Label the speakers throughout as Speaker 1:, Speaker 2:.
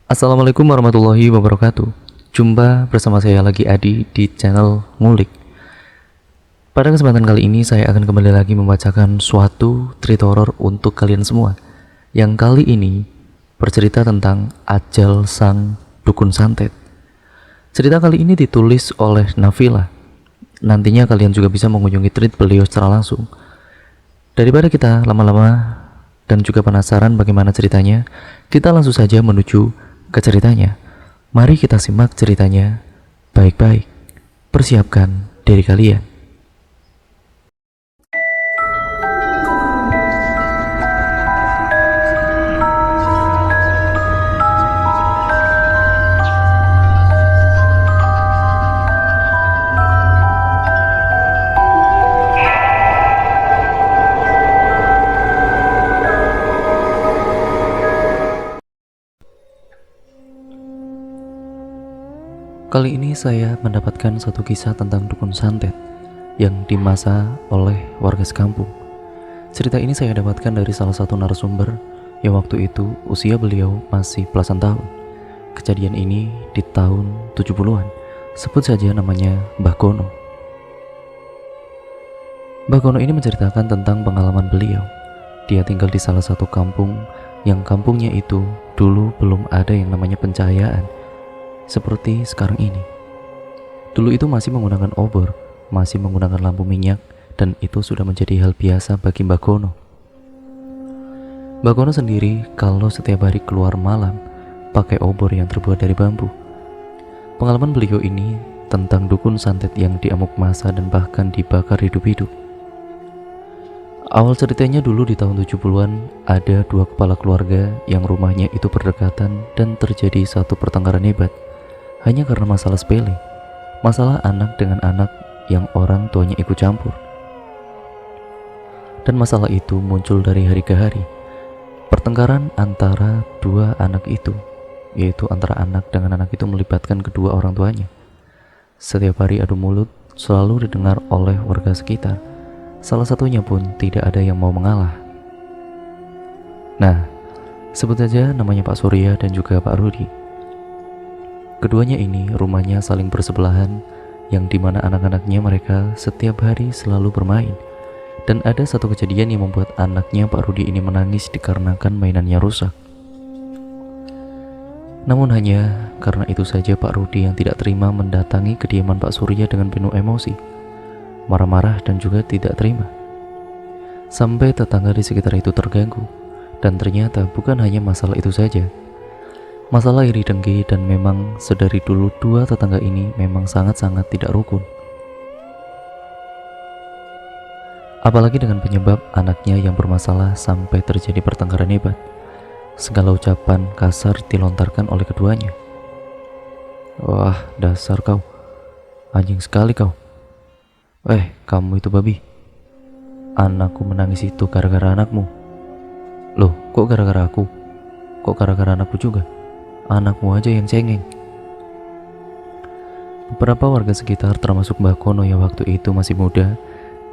Speaker 1: Assalamualaikum warahmatullahi wabarakatuh. Jumpa bersama saya lagi Adi di channel Ngulik. Pada kesempatan kali ini saya akan kembali lagi membacakan suatu cerita horor untuk kalian semua. Yang kali ini bercerita tentang Ajal Sang Dukun Santet. Cerita kali ini ditulis oleh Nafila. Nantinya kalian juga bisa mengunjungi tweet beliau secara langsung. Daripada kita lama-lama dan juga penasaran bagaimana ceritanya, kita langsung saja menuju ke ceritanya. Mari kita simak ceritanya baik-baik. Persiapkan diri kalian. Kali ini saya mendapatkan satu kisah tentang dukun santet yang dimasa oleh warga sekampung. Cerita ini saya dapatkan dari salah satu narasumber yang waktu itu usia beliau masih belasan tahun. Kejadian ini di tahun 70-an. Sebut saja namanya Mbah Gono. Mbah Gono ini menceritakan tentang pengalaman beliau. Dia tinggal di salah satu kampung yang kampungnya itu dulu belum ada yang namanya pencahayaan seperti sekarang ini. Dulu itu masih menggunakan obor, masih menggunakan lampu minyak, dan itu sudah menjadi hal biasa bagi Mbah Gono. Mbah Gono sendiri kalau setiap hari keluar malam pakai obor yang terbuat dari bambu. Pengalaman beliau ini tentang dukun santet yang diamuk masa dan bahkan dibakar hidup-hidup. Awal ceritanya dulu di tahun 70-an, ada dua kepala keluarga yang rumahnya itu berdekatan dan terjadi satu pertengkaran hebat. Hanya karena masalah sepele, masalah anak dengan anak yang orang tuanya ikut campur. Dan masalah itu muncul dari hari ke hari. Pertengkaran antara dua anak itu, yaitu antara anak dengan anak itu melibatkan kedua orang tuanya. Setiap hari adu mulut selalu didengar oleh warga sekitar. Salah satunya pun tidak ada yang mau mengalah. Nah, sebut saja namanya Pak Surya dan juga Pak Rudi. Keduanya ini rumahnya saling bersebelahan, yang dimana anak-anaknya mereka setiap hari selalu bermain. Dan ada satu kejadian yang membuat anaknya Pak Rudi ini menangis dikarenakan mainannya rusak. Namun hanya karena itu saja Pak Rudi yang tidak terima mendatangi kediaman Pak Surya dengan penuh emosi, marah-marah dan juga tidak terima. Sampai tetangga di sekitar itu terganggu. Dan ternyata bukan hanya masalah itu saja. Masalah iri dengki, dan memang sedari dulu dua tetangga ini memang sangat-sangat tidak rukun. Apalagi dengan penyebab anaknya yang bermasalah sampai terjadi pertengkaran hebat. Segala ucapan kasar dilontarkan oleh keduanya. Wah, dasar kau, anjing sekali kau. Kamu itu babi. Anakku menangis itu gara-gara anakmu. Loh, kok gara-gara aku? Kok gara-gara anakku juga? Anakmu aja yang cengeng. Beberapa warga sekitar termasuk Mbah Gono yang waktu itu masih muda,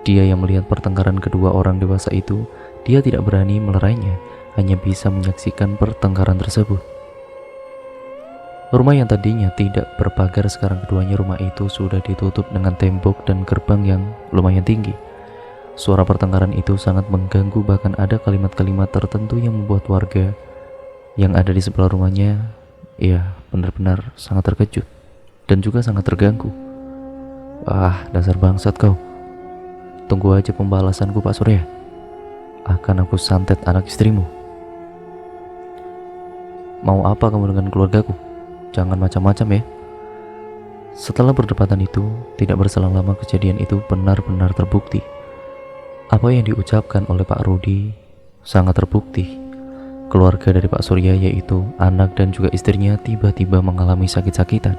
Speaker 1: dia yang melihat pertengkaran kedua orang dewasa itu, dia tidak berani melerainya, hanya bisa menyaksikan pertengkaran tersebut. Rumah yang tadinya tidak berpagar, sekarang keduanya rumah itu sudah ditutup dengan tembok dan gerbang yang lumayan tinggi. Suara pertengkaran itu sangat mengganggu, bahkan ada kalimat-kalimat tertentu yang membuat warga yang ada di sebelah rumahnya benar-benar sangat terkejut dan juga sangat terganggu. Wah, dasar bangsat kau. Tunggu aja pembalasanku Pak Surya. Akan aku santet anak istrimu. Mau apa kamu dengan keluargaku? Jangan macam-macam ya. Setelah perdebatan itu, tidak berselang lama kejadian itu benar-benar terbukti. Apa yang diucapkan oleh Pak Rudi sangat terbukti. Keluarga dari Pak Surya, yaitu anak dan juga istrinya, tiba-tiba mengalami sakit-sakitan.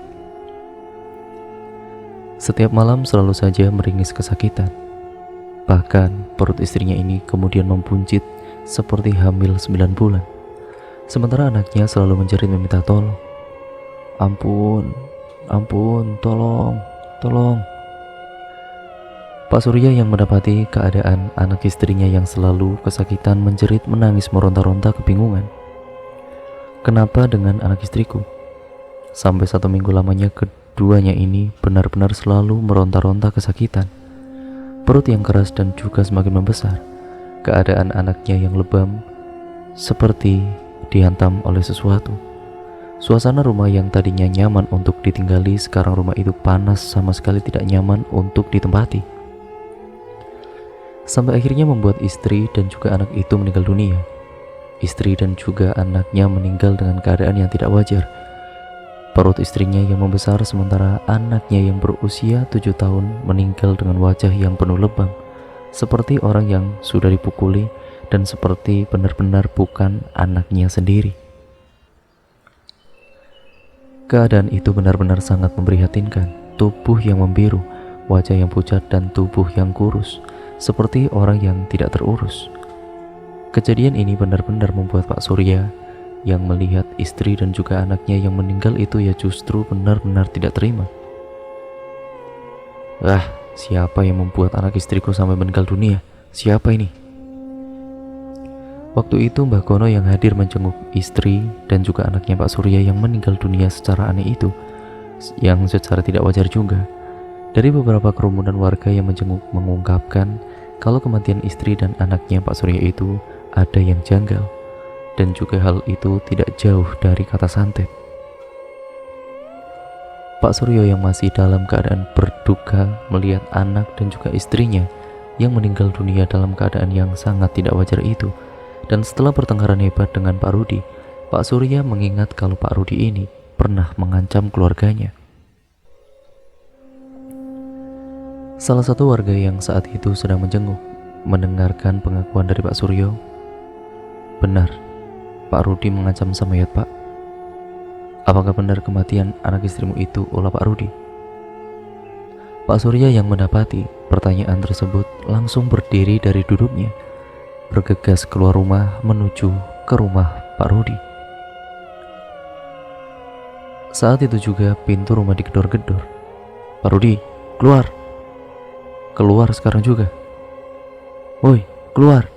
Speaker 1: Setiap malam selalu saja meringis kesakitan. Bahkan perut istrinya ini kemudian membuncit seperti hamil 9 bulan. Sementara anaknya selalu menjerit meminta tolong. Ampun, ampun, tolong, tolong. Pak Surya yang mendapati keadaan anak istrinya yang selalu kesakitan menjerit menangis meronta-ronta kebingungan. Kenapa dengan anak istriku? Sampai 1 minggu lamanya keduanya ini benar-benar selalu meronta-ronta kesakitan. Perut yang keras dan juga semakin membesar. Keadaan anaknya yang lebam seperti dihantam oleh sesuatu. Suasana rumah yang tadinya nyaman untuk ditinggali, sekarang rumah itu panas, sama sekali tidak nyaman untuk ditempati. Sampai akhirnya membuat istri dan juga anak itu meninggal dunia. Istri dan juga anaknya meninggal dengan keadaan yang tidak wajar. Perut istrinya yang membesar, sementara anaknya yang berusia 7 tahun meninggal dengan wajah yang penuh lebam, seperti orang yang sudah dipukuli dan seperti benar-benar bukan anaknya sendiri. Keadaan itu benar-benar sangat memprihatinkan. Tubuh yang membiru, wajah yang pucat, dan tubuh yang kurus, seperti orang yang tidak terurus. Kejadian ini benar-benar membuat Pak Surya yang melihat istri dan juga anaknya yang meninggal itu ya justru benar-benar tidak terima. Siapa yang membuat anak istriku sampai meninggal dunia? Siapa ini? Waktu itu Mbah Gono yang hadir menjenguk istri dan juga anaknya Pak Surya yang meninggal dunia secara aneh itu, yang secara tidak wajar juga. Dari beberapa kerumunan warga yang menjenguk mengungkapkan kalau kematian istri dan anaknya Pak Surya itu ada yang janggal, dan juga hal itu tidak jauh dari kata santet. Pak Suryo yang masih dalam keadaan berduka melihat anak dan juga istrinya yang meninggal dunia dalam keadaan yang sangat tidak wajar itu. Dan setelah pertengkaran hebat dengan Pak Rudi, Pak Surya mengingat kalau Pak Rudi ini pernah mengancam keluarganya. Salah satu warga yang saat itu sedang menjenguk mendengarkan pengakuan dari Pak Suryo. Benar, Pak Rudi mengancam sama Yat, Pak. Apakah benar kematian anak istrimu itu olah Pak Rudi? Pak Surya yang mendapati pertanyaan tersebut langsung berdiri dari duduknya, bergegas keluar rumah menuju ke rumah Pak Rudi. Saat itu juga pintu rumah digedor-gedor. Pak Rudi, keluar! Keluar sekarang juga! Woi, keluar!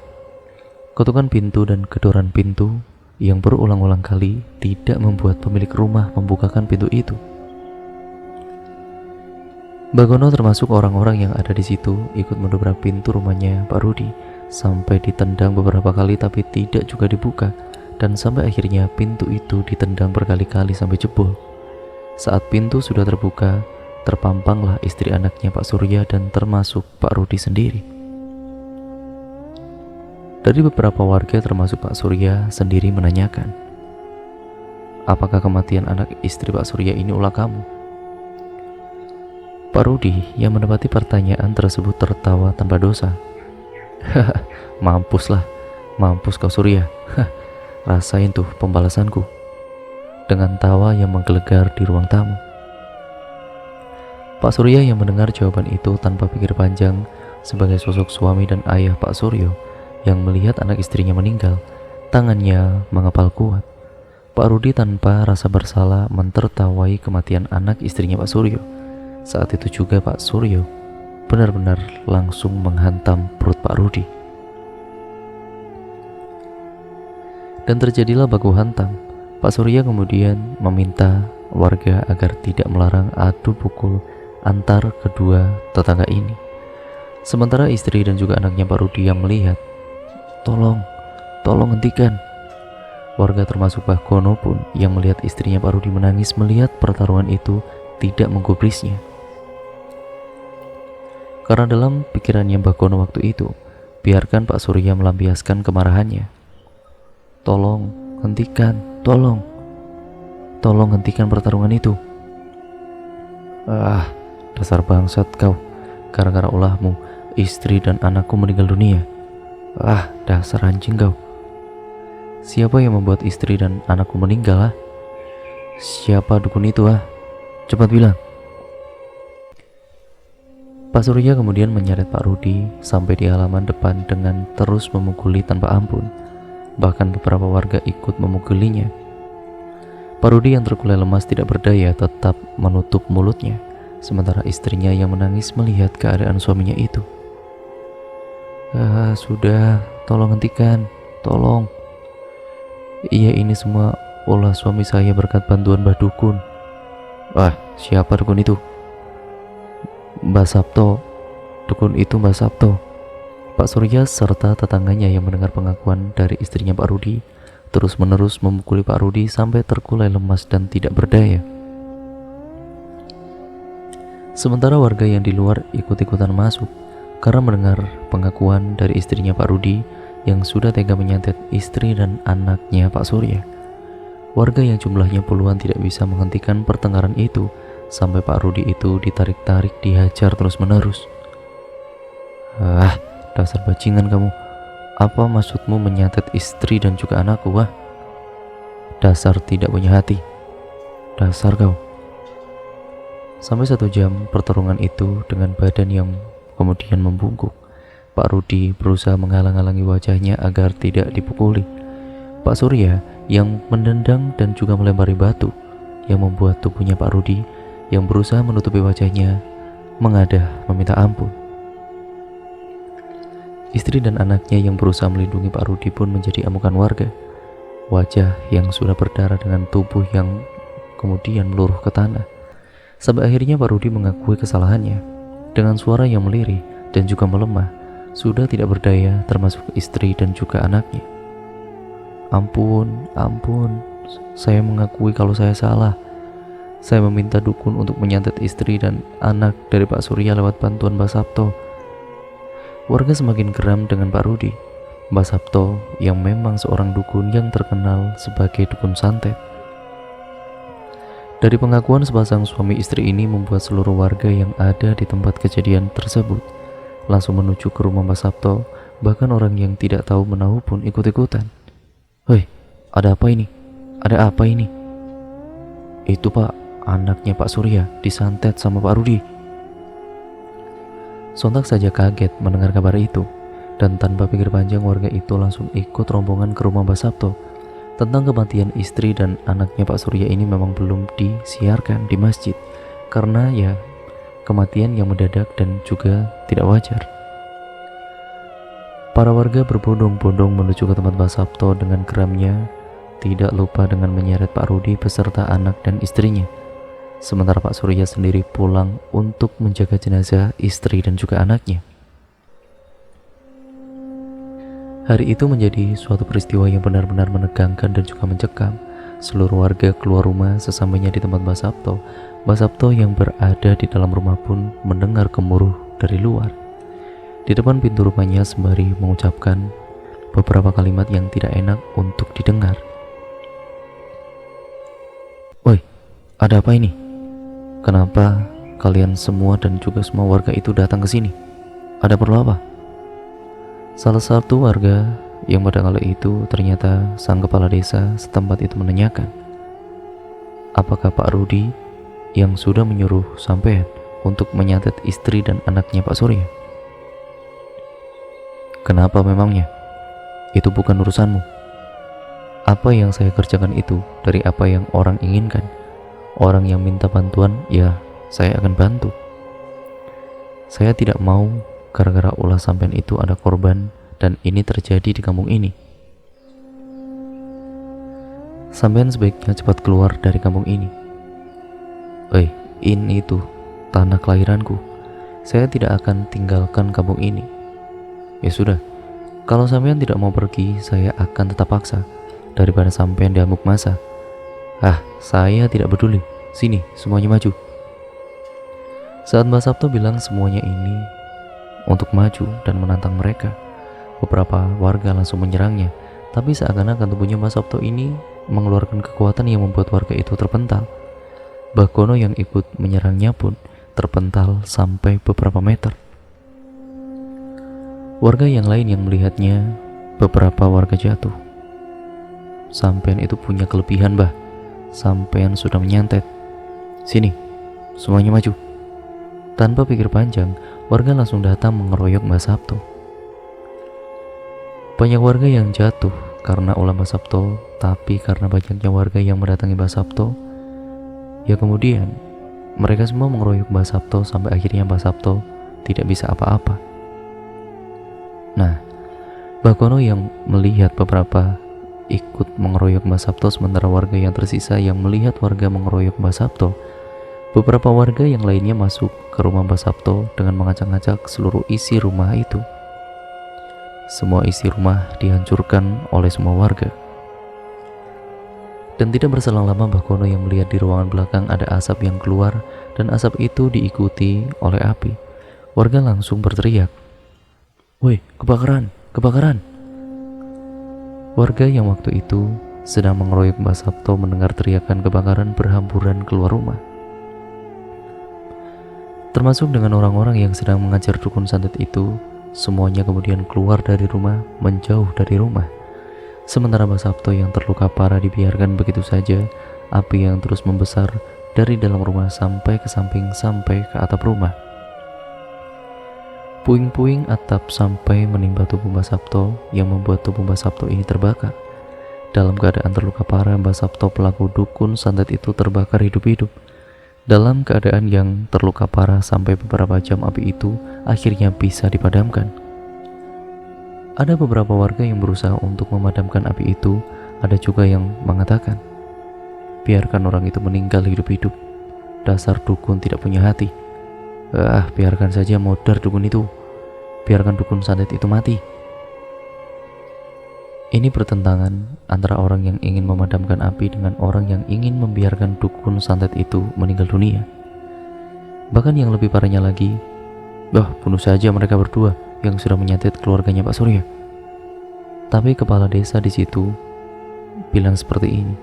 Speaker 1: Ketukan pintu dan gedoran pintu yang berulang-ulang kali tidak membuat pemilik rumah membukakan pintu itu. Mbak Gono termasuk orang-orang yang ada di situ ikut mendobrak pintu rumahnya Pak Rudi sampai ditendang beberapa kali tapi tidak juga dibuka, dan sampai akhirnya pintu itu ditendang berkali-kali sampai jebol. Saat pintu sudah terbuka, terpampanglah istri anaknya Pak Surya dan termasuk Pak Rudi sendiri. Dari beberapa warga termasuk Pak Surya sendiri menanyakan, apakah kematian anak istri Pak Surya ini ulah kamu? Pak Rudi yang mendapati pertanyaan tersebut tertawa tanpa dosa. Mampuslah, mampus kau Surya. Rasain tuh pembalasanku. Dengan tawa yang menggelegar di ruang tamu. Pak Surya yang mendengar jawaban itu tanpa pikir panjang, sebagai sosok suami dan ayah Pak Suryo yang melihat anak istrinya meninggal, tangannya mengepal kuat. Pak Rudi tanpa rasa bersalah mentertawai kematian anak istrinya Pak Suryo. Saat itu juga Pak Suryo benar-benar langsung menghantam perut Pak Rudi. Dan terjadilah baku hantam. Pak Surya kemudian meminta warga agar tidak melarang adu pukul antar kedua tetangga ini. Sementara istri dan juga anaknya Pak Rudi yang melihat, Tolong hentikan. Warga termasuk Mbah Gono pun yang melihat istrinya Pak Rudi menangis melihat pertarungan itu tidak menggubrisnya. Karena dalam pikirannya Mbah Gono waktu itu, biarkan Pak Surya melampiaskan kemarahannya. Tolong hentikan, tolong hentikan pertarungan itu. Dasar bangsat kau, gara-gara ulahmu istri dan anakku meninggal dunia. Dasar anjing kau. Siapa yang membuat istri dan anakku meninggal? Siapa dukun itu? Cepat bilang. Pak Surya kemudian menyeret Pak Rudi sampai di halaman depan dengan terus memukuli tanpa ampun. Bahkan beberapa warga ikut memukulinya. Pak Rudi yang terkulai lemas tidak berdaya tetap menutup mulutnya, sementara istrinya yang menangis melihat keadaan suaminya itu. Sudah, tolong hentikan, tolong. Iya, ini semua Ulah suami saya berkat bantuan Mbah Dukun. Wah, siapa dukun itu? Mbah Sabto. Dukun itu Mbah Sabto. Pak Surya serta tetangganya yang mendengar pengakuan dari istrinya Pak Rudi terus-menerus memukuli Pak Rudi sampai terkulai lemas dan tidak berdaya. Sementara warga yang di luar ikut-ikutan masuk karena mendengar pengakuan dari istrinya Pak Rudi yang sudah tega menyantet istri dan anaknya Pak Surya. Warga yang jumlahnya puluhan tidak bisa menghentikan pertengkaran itu sampai Pak Rudi itu ditarik-tarik, dihajar terus-menerus. Ah, dasar bajingan kamu. Apa maksudmu menyantet istri dan juga anakku? Wah, dasar tidak punya hati. Dasar kau. Sampai 1 jam pertarungan itu dengan badan yang kemudian membungkuk. Pak Rudi berusaha menghalang-halangi wajahnya agar tidak dipukuli. Pak Surya yang mendendang dan juga melempari batu yang membuat tubuhnya Pak Rudi yang berusaha menutupi wajahnya mengadah meminta ampun. Istri dan anaknya yang berusaha melindungi Pak Rudi pun menjadi amukan warga. Wajah yang sudah berdarah dengan tubuh yang kemudian meluruh ke tanah. Sampai akhirnya Pak Rudi mengakui kesalahannya dengan suara yang melirih dan juga melemah, sudah tidak berdaya termasuk istri dan juga anaknya. Ampun, ampun, saya mengakui kalau saya salah. Saya meminta dukun untuk menyantet istri dan anak dari Pak Surya lewat bantuan Mbah Sabto. Warga semakin geram dengan Pak Rudi. Mbah Sabto yang memang seorang dukun yang terkenal sebagai dukun santet. Dari pengakuan sepasang suami istri ini membuat seluruh warga yang ada di tempat kejadian tersebut langsung menuju ke rumah Mbah Sabto. Bahkan orang yang tidak tahu menahu pun ikut-ikutan. Hei, ada apa ini? Ada apa ini? Itu Pak, anaknya Pak Surya disantet sama Pak Rudi. Sontak saja kaget mendengar kabar itu, dan tanpa pikir panjang warga itu langsung ikut rombongan ke rumah Mbah Sabto. Tentang kematian istri dan anaknya Pak Surya ini memang belum disiarkan di masjid karena ya kematian yang mendadak dan juga tidak wajar. Para warga berbondong-bondong menuju ke tempat Mbah Sabto dengan geramnya, tidak lupa dengan menyeret Pak Rudi beserta anak dan istrinya. Sementara Pak Surya sendiri pulang untuk menjaga jenazah istri dan juga anaknya. Hari itu menjadi suatu peristiwa yang benar-benar menegangkan dan juga mencekam. Seluruh warga keluar rumah sesampainya di tempat Mbah Sabto. Mbah Sabto yang berada di dalam rumah pun mendengar gemuruh dari luar. Di depan pintu rumahnya sembari mengucapkan beberapa kalimat yang tidak enak untuk didengar. Woi, ada apa ini? Kenapa kalian semua dan juga semua warga itu datang ke sini? Ada perlu apa? Salah satu warga yang pada kala itu ternyata sang kepala desa setempat itu menanyakan, apakah Pak Rudi yang sudah menyuruh sampean untuk menyantet istri dan anaknya Pak Surya? Kenapa memangnya? Itu bukan urusanmu. Apa yang saya kerjakan itu dari apa yang orang inginkan. Orang yang minta bantuan, ya saya akan bantu. Saya tidak mau gara-gara ulah sampean itu ada korban dan ini terjadi di kampung ini. Sampean sebaiknya cepat keluar dari kampung ini. Ini itu tanah kelahiranku. Saya tidak akan tinggalkan kampung ini. Ya sudah, kalau sampean tidak mau pergi, saya akan tetap paksa daripada sampean diamuk masa. Saya tidak peduli. Sini, semuanya maju. Saat Mbah Sabto bilang semuanya ini untuk maju dan menantang mereka, beberapa warga langsung menyerangnya. Tapi seakan-akan tubuhnya Mbah Sabto ini mengeluarkan kekuatan yang membuat warga itu terpental. Bagono yang ikut menyerangnya pun terpental sampai beberapa meter. Warga yang lain yang melihatnya, beberapa warga jatuh. Sampean itu punya kelebihan, Mbah. Sampean sudah menyantet. Sini, semuanya maju. Tanpa pikir panjang, warga langsung datang mengeroyok Mbah Sabto. Banyak warga yang jatuh karena ulah Mbah Sabto, tapi karena banyaknya warga yang mendatangi Mbah Sabto, ya kemudian mereka semua mengeroyok Mbah Sabto sampai akhirnya Mbah Sabto tidak bisa apa-apa. Nah, Bagono yang melihat beberapa ikut mengeroyok Mbah Sabto, sementara warga yang tersisa yang melihat warga mengeroyok Mbah Sabto. Beberapa warga yang lainnya masuk ke rumah Mbah Sabto dengan mengacak-ngacak seluruh isi rumah itu. Semua isi rumah dihancurkan oleh semua warga. Dan tidak berselang lama Mbah Kono yang melihat di ruangan belakang ada asap yang keluar, dan asap itu diikuti oleh api. Warga langsung berteriak, "Woi, kebakaran, kebakaran!" Warga yang waktu itu sedang mengeroyok Mbah Sabto mendengar teriakan kebakaran berhamburan keluar rumah. Termasuk dengan orang-orang yang sedang mengajar dukun santet itu, semuanya kemudian keluar dari rumah, menjauh dari rumah. Sementara Mbah Sabto yang terluka parah dibiarkan begitu saja, api yang terus membesar dari dalam rumah sampai ke samping, sampai ke atap rumah. Puing-puing atap sampai menimpa tubuh Mbah Sabto yang membuat tubuh Mbah Sabto ini terbakar. Dalam keadaan terluka parah, Mbah Sabto pelaku dukun santet itu terbakar hidup-hidup. Dalam keadaan yang terluka parah sampai beberapa jam, api itu akhirnya bisa dipadamkan. Ada beberapa warga yang berusaha untuk memadamkan api itu, ada juga yang mengatakan, "Biarkan orang itu meninggal hidup-hidup. Dasar dukun tidak punya hati. Biarkan saja modar dukun itu. Biarkan dukun santet itu mati." Ini pertentangan antara orang yang ingin memadamkan api dengan orang yang ingin membiarkan dukun santet itu meninggal dunia. Bahkan yang lebih parahnya lagi, bunuh saja mereka berdua yang sudah menyantet keluarganya Pak Surya. Tapi kepala desa di situ bilang seperti ini,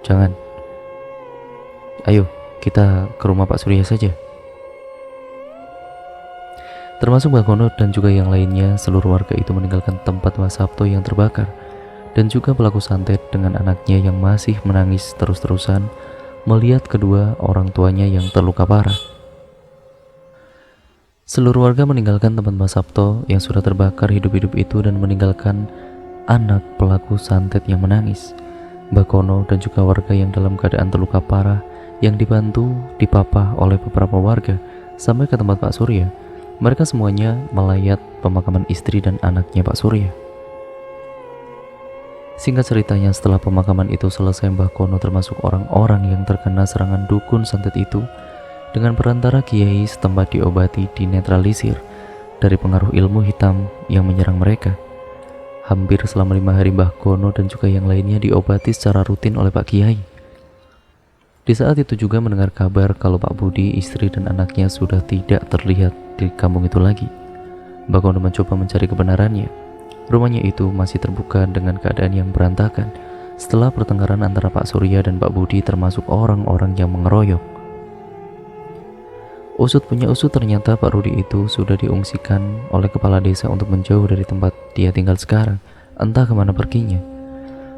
Speaker 1: "Jangan. Ayo, kita ke rumah Pak Surya saja." Termasuk Mbah Kono dan juga yang lainnya, seluruh warga itu meninggalkan tempat Mbah Sabto yang terbakar, dan juga pelaku santet dengan anaknya yang masih menangis terus-terusan melihat kedua orang tuanya yang terluka parah. Seluruh warga meninggalkan tempat Mbah Sabto yang sudah terbakar hidup-hidup itu dan meninggalkan anak pelaku santet yang menangis. Mbah Kono dan juga warga yang dalam keadaan terluka parah yang dibantu dipapah oleh beberapa warga sampai ke tempat Pak Surya. Mereka semuanya melayat pemakaman istri dan anaknya Pak Surya. Singkat ceritanya, setelah pemakaman itu selesai, Mbah Kono termasuk orang-orang yang terkena serangan dukun santet itu dengan perantara kiai setempat diobati, dinetralisir dari pengaruh ilmu hitam yang menyerang mereka. Hampir selama 5 hari Mbah Kono dan juga yang lainnya diobati secara rutin oleh Pak Kiai. Di saat itu juga mendengar kabar kalau Pak Budi, istri dan anaknya sudah tidak terlihat di kampung itu lagi. Mbah Kono mencoba mencari kebenarannya. Rumahnya itu masih terbuka dengan keadaan yang berantakan setelah pertengkaran antara Pak Surya dan Pak Budi, termasuk orang-orang yang mengeroyok. Usut punya usut, ternyata Pak Rudi itu sudah diungsikan oleh kepala desa untuk menjauh dari tempat dia tinggal sekarang. Entah kemana perginya.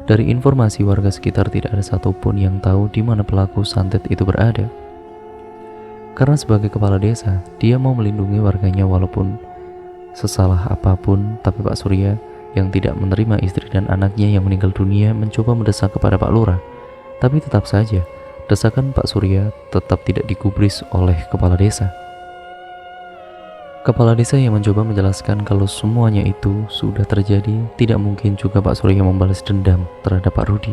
Speaker 1: Dari informasi warga sekitar, tidak ada satupun yang tahu di mana pelaku santet itu berada. Karena sebagai kepala desa, dia mau melindungi warganya walaupun sesalah apapun. Tapi Pak Surya yang tidak menerima istri dan anaknya yang meninggal dunia mencoba mendesak kepada Pak Lurah. Tapi tetap saja, desakan Pak Surya tetap tidak digubris oleh kepala desa. Kepala desa yang mencoba menjelaskan kalau semuanya itu sudah terjadi, tidak mungkin juga Pak Surya membalas dendam terhadap Pak Rudi.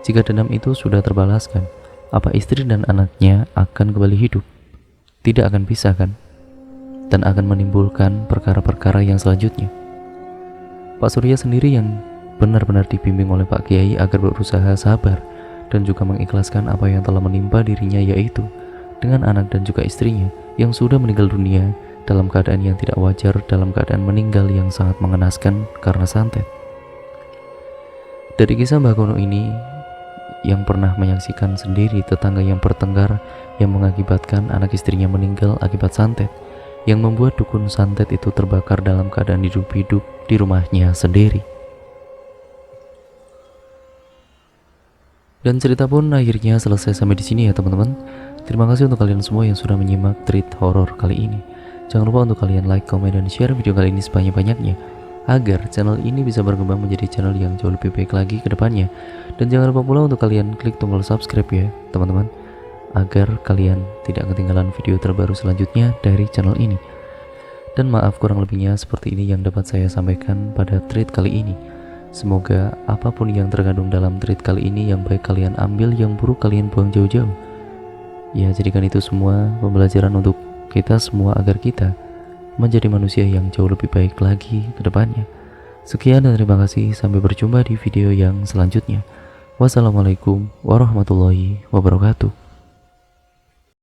Speaker 1: Jika dendam itu sudah terbalaskan, apa istri dan anaknya akan kembali hidup? Tidak akan bisa, kan? Dan akan menimbulkan perkara-perkara yang selanjutnya. Pak Surya sendiri yang benar-benar dibimbing oleh Pak Kiai agar berusaha sabar dan juga mengikhlaskan apa yang telah menimpa dirinya, yaitu dengan anak dan juga istrinya yang sudah meninggal dunia dalam keadaan yang tidak wajar, dalam keadaan meninggal yang sangat mengenaskan karena santet. Dari kisah Mbah Kono ini, yang pernah menyaksikan sendiri tetangga yang bertengkar yang mengakibatkan anak istrinya meninggal akibat santet, yang membuat dukun santet itu terbakar dalam keadaan hidup-hidup di rumahnya sendiri. Dan cerita pun akhirnya selesai sampai di sini ya teman-teman. Terima kasih untuk kalian semua yang sudah menyimak treat horor kali ini. Jangan lupa untuk kalian like, komen, dan share video kali ini sebanyak-banyaknya agar channel ini bisa berkembang menjadi channel yang jauh lebih baik lagi ke depannya. Dan jangan lupa pula untuk kalian klik tombol subscribe ya teman-teman, agar kalian tidak ketinggalan video terbaru selanjutnya dari channel ini. Dan maaf kurang lebihnya seperti ini yang dapat saya sampaikan pada treat kali ini. Semoga apapun yang terkandung dalam treat kali ini, yang baik kalian ambil, yang buruk kalian buang jauh-jauh. Ya, jadikan itu semua pembelajaran untuk kita semua agar kita menjadi manusia yang jauh lebih baik lagi ke depannya. Sekian dan terima kasih, sampai berjumpa di video yang selanjutnya. Wassalamualaikum warahmatullahi wabarakatuh.